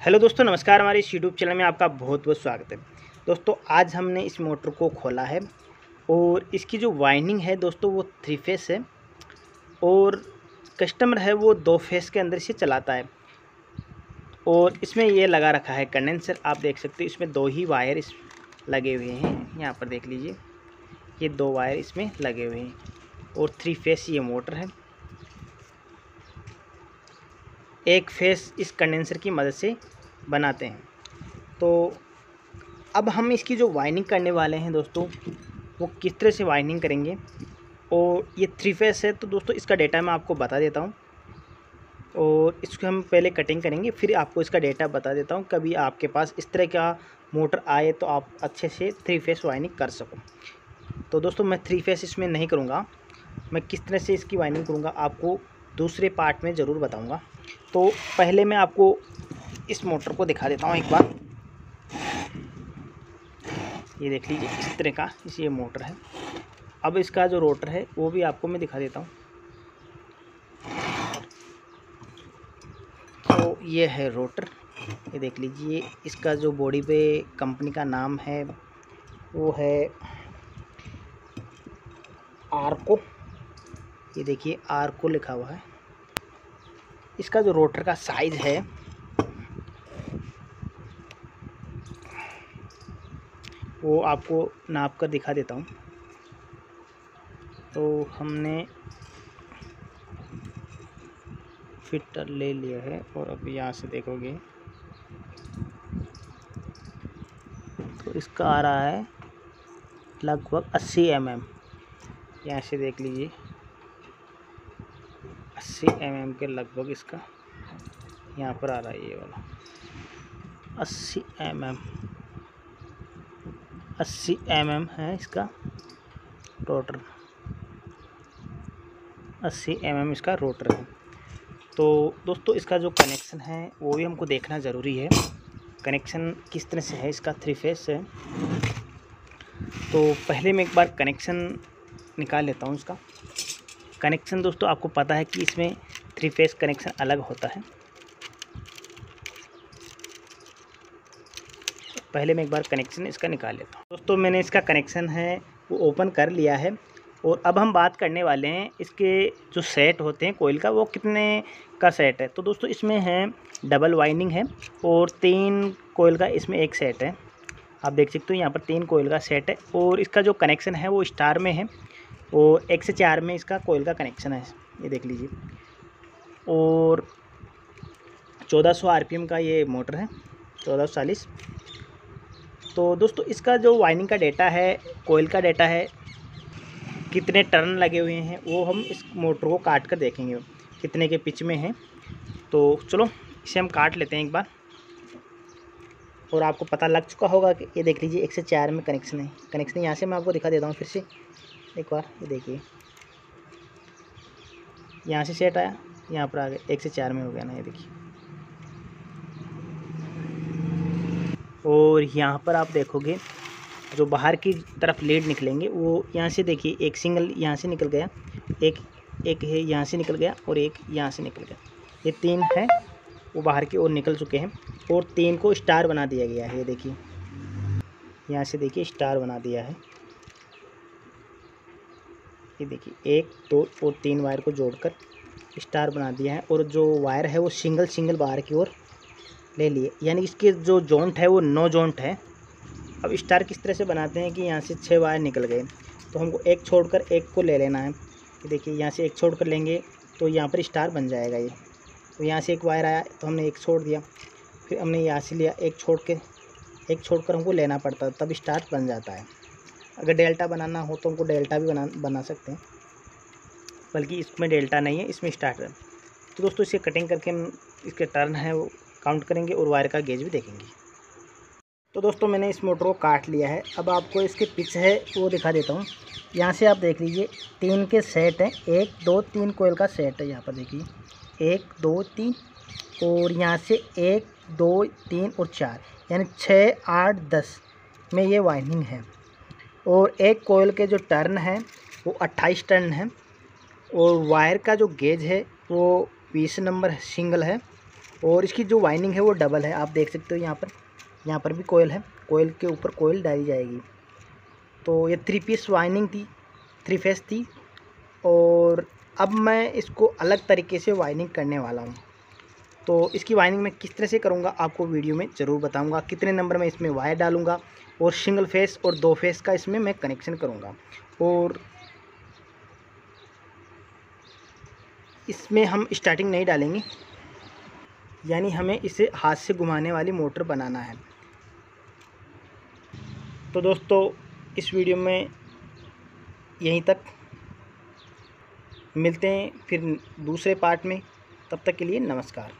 Hello दोस्तों, नमस्कार। हमारे इस यूट्यूब चैनल में आपका बहुत बहुत स्वागत है। दोस्तों, आज हमने इस मोटर को खोला है और इसकी जो वाइंडिंग है दोस्तों वो 3 फेस है और कस्टमर है वो 2 फेस के अंदर से चलाता है। और इसमें ये लगा रखा है कंडेंसर, आप देख सकते हो। इसमें 2 ही वायर इस लगे हुए हैं, यहाँ पर देख लीजिए, ये 2 वायर इसमें लगे हुए हैं और 3 फेस ये मोटर है। एक फेस इस कंडेंसर की मदद से बनाते हैं। तो अब हम इसकी जो वाइंडिंग करने वाले हैं दोस्तों, वो किस तरह से वाइंडिंग करेंगे। और ये 3 फेस है, तो दोस्तों इसका डेटा मैं आपको बता देता हूँ और इसको हम पहले कटिंग करेंगे, फिर आपको इसका डेटा बता देता हूँ। कभी आपके पास इस तरह का मोटर आए तो आप अच्छे से 3 फेस वाइंडिंग कर सको। तो दोस्तों, मैं 3 फेस इसमें नहीं करूँगा, मैं किस तरह से इसकी वाइंडिंग करूँगा आपको दूसरे पार्ट में ज़रूर बताऊँगा। तो पहले मैं आपको इस मोटर को दिखा देता हूँ एक बार। ये देख लीजिए, इस तरह का ये मोटर है। अब इसका जो रोटर है वो भी आपको मैं दिखा देता हूँ। तो ये है रोटर, ये देख लीजिए। इसका जो बॉडी पे कंपनी का नाम है वो है आर्को, ये देखिए आर्को लिखा हुआ है। इसका जो रोटर का साइज़ है वो आपको नाप कर दिखा देता हूँ। तो हमने फिटर ले लिया है और अब यहाँ से देखोगे तो इसका आ रहा है लगभग 80 mm। यहाँ से देख लीजिए 80 mm के लगभग इसका यहाँ पर आ रहा है। ये वाला 80 mm, 80 mm है इसका रोटर, 80 mm इसका रोटर है। तो दोस्तों, इसका जो कनेक्शन है वो भी हमको देखना ज़रूरी है। कनेक्शन किस तरह से है, इसका 3 फेस है। तो पहले मैं एक बार कनेक्शन निकाल लेता हूँ इसका। कनेक्शन दोस्तों आपको पता है कि इसमें 3 फेस कनेक्शन अलग होता है। पहले मैं एक बार कनेक्शन इसका निकाल लेता हूँ। दोस्तों, मैंने इसका कनेक्शन है वो ओपन कर लिया है और अब हम बात करने वाले हैं इसके जो सेट होते हैं कोयल का, वो कितने का सेट है। तो दोस्तों, इसमें है डबल वाइंडिंग है और 3 कोयल का इसमें एक सेट है। आप देख सकते हो यहाँ पर 3 कोयल का सेट है और इसका जो कनेक्शन है वो स्टार में है और 1 से 4 में इसका कोयल का कनेक्शन है, ये देख लीजिए। और 1400 RPM का ये मोटर है, 1440। तो दोस्तों, इसका जो वाइंडिंग का डेटा है, कोयल का डेटा है, कितने टर्न लगे हुए हैं, वो हम इस मोटर को काट कर देखेंगे कितने के पिच में है। तो चलो इसे हम काट लेते हैं एक बार और आपको पता लग चुका होगा कि ये देख लीजिए 1 से 4 में कनेक्शन है। कनेक्शन यहाँ से मैं आपको दिखा देता हूँ फिर से एक बार। ये देखिए यहाँ से सेट आया, यहाँ पर आ गया, 1 से 4 में हो गया ना, ये देखिए। और यहाँ पर आप देखोगे जो बाहर की तरफ लीड निकलेंगे वो यहाँ से देखिए, एक सिंगल यहाँ से निकल गया, एक है यहाँ से निकल गया और एक यहाँ से निकल गया। ये 3 है वो बाहर की ओर निकल चुके हैं और 3 को स्टार बना दिया गया है। ये देखिए यहाँ से देखिए स्टार बना दिया है। ये देखिए 1 2 और 3 वायर को जोड़कर स्टार बना दिया है और जो वायर है वो सिंगल बाहर की ओर ले लिए, यानी इसके जो जॉइंट है वो 9 जॉइंट है। अब स्टार किस तरह से बनाते हैं कि यहाँ से 6 वायर निकल गए तो हमको एक छोड़कर एक को ले लेना है। ये देखिए यहाँ से एक छोड़कर लेंगे तो यहाँ पर स्टार बन जाएगा ये। तो यहाँ से एक वायर आया तो हमने एक छोड़ दिया, फिर हमने यहाँ से लिया एक छोड़कर हमको लेना पड़ता है, तब स्टार बन जाता है। अगर डेल्टा बनाना हो तो हमको डेल्टा भी बना सकते हैं, बल्कि इसमें डेल्टा नहीं है, इसमें स्टार है। तो दोस्तों, इसे कटिंग करके हम इसके टर्न है वो काउंट करेंगे और वायर का गेज भी देखेंगे। तो दोस्तों, मैंने इस मोटर को काट लिया है। अब आपको इसके पिच है वो दिखा देता हूँ। यहाँ से आप देख लीजिए 3 के सेट हैं, 1 2 3 कोयल का सेट है। यहाँ पर देखिए 1 2 3 और यहाँ से 1 2 3 और 4, यानी 6 8 10 में ये वाइंडिंग है। और एक कोयल के जो टर्न है वो 28 टर्न है और वायर का जो गेज है वो 20 नंबर सिंगल है और इसकी जो वाइंडिंग है वो डबल है, आप देख सकते हो यहाँ पर भी कोयल है, कोयल के ऊपर कोयल डाली जाएगी। तो ये 3 पीस वाइंडिंग थी, 3 फेस थी। और अब मैं इसको अलग तरीके से वाइंडिंग करने वाला हूँ। तो इसकी वाइंडिंग मैं किस तरह से करूँगा आपको वीडियो में ज़रूर बताऊँगा। कितने नंबर में इसमें वायर डालूँगा और सिंगल फेस और 2 फेस का इसमें मैं कनेक्शन करूँगा। और इसमें हम स्टार्टिंग नहीं डालेंगे, यानी हमें इसे हाथ से घुमाने वाली मोटर बनाना है। तो दोस्तों इस वीडियो में यहीं तक, मिलते हैं फिर दूसरे पार्ट में। तब तक के लिए नमस्कार।